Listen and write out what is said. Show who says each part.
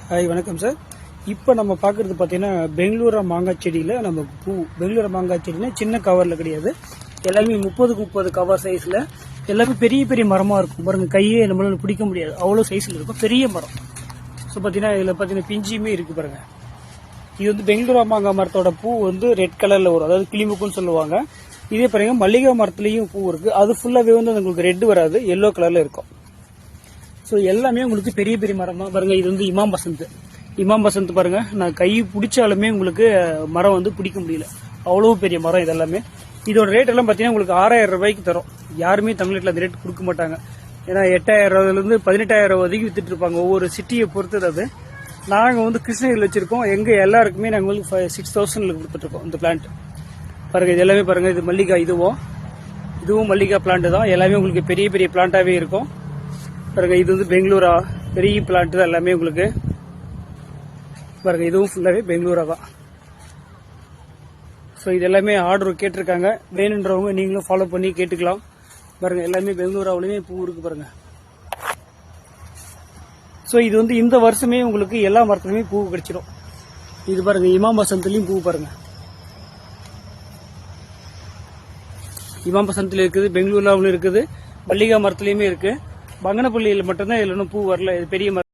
Speaker 1: Hi வணக்கம் sir. இப்போ நம்ம பார்க்குறது பார்த்தீங்கன்னா பெங்களூரா மாங்காய் செடியில் நம்ம பூ. பெங்களூரா மாங்காய் செடினா சின்ன கவரில் கிடையாது, எல்லாமே 30x30 கவர் சைஸில் எல்லாமே பெரிய பெரிய மரமாக இருக்கும். பாருங்கள், கையே நம்மளால பிடிக்க முடியாது, அவ்வளோ சைஸில் இருக்கும், பெரிய மரம். ஸோ பார்த்தீங்கன்னா இதில் பார்த்தீங்கன்னா பிஞ்சியுமே இருக்குது பாருங்கள். இது வந்து பெங்களூரா மாங்காய் மரத்தோட பூ வந்து ரெட் கலரில் வரும், அதாவது கிளிமுக்குன்னு சொல்லுவாங்க. இதே பாருங்க மல்லிகை மரத்துலேயும் பூ இருக்குது, அது ஃபுல்லாகவே வந்து உங்களுக்கு ரெட் வராது, எல்லோ கலரில் இருக்கும். ஸோ எல்லாமே உங்களுக்கு பெரிய பெரிய மரம் தான். பாருங்க, இது வந்து இமாம் பசந்த் பாருங்க, நான் கை பிடிச்சாலுமே உங்களுக்கு மரம் வந்து பிடிக்க முடியல, அவ்வளோ பெரிய மரம் இதெல்லாமே. இதோட ரேட் எல்லாம் பார்த்தீங்கன்னா உங்களுக்கு 6000 ரூபாய்க்கு தரும். யாருமே தமிழ்நாட்டில் அந்த ரேட் கொடுக்க மாட்டாங்க. ஏன்னா 8000 ரூபாயிலிருந்து 18000 வரைக்கும் வித்துட்டு இருப்பாங்க, ஒவ்வொரு சிட்டியை பொறுத்தது. அது நாங்கள் வந்து கிருஷ்ணகிரியில் வச்சிருக்கோம், எங்கள் எல்லாருக்குமே நாங்கள் வந்து 6000 கொடுத்துட்ருக்கோம் இந்த பிளான்ட். பாருங்க, இது எல்லாமே பாருங்க, இது மல்லிகா, இதுவும் மல்லிகா பிளான்ட் தான். எல்லாமே உங்களுக்கு பெரிய பெரிய பிளான்ட்டாகவே இருக்கும். பாருங்க, இது வந்து பெங்களூரா பெரிய பிளான்ட் தான் எல்லாமே உங்களுக்கு. பாருங்க, இதுவும் ஃபுல்லாகவே பெங்களூரா தான். ஸோ இது எல்லாமே ஆர்டர் கேட்டிருக்காங்க, வேணுன்றவங்க நீங்களும் ஃபாலோ பண்ணி கேட்டுக்கலாம். பாருங்க, எல்லாமே பெங்களூராவிலேயே பூ இருக்கு பாருங்க. ஸோ இது வந்து இந்த வருஷமே உங்களுக்கு எல்லா மரத்துலையுமே பூ கிடைச்சிடும். இது பாருங்க, இமாம் பசந்த்லையும் பூ பாருங்க, இமாம் பசந்த்ல இருக்குது, பெங்களூராவில் இருக்குது, மல்லிகா மரத்துலையுமே இருக்கு. பங்கனப்பள்ளியில் மட்டும்தான் இதில் இன்னும் பூ வரல, இது பெரிய மரம்.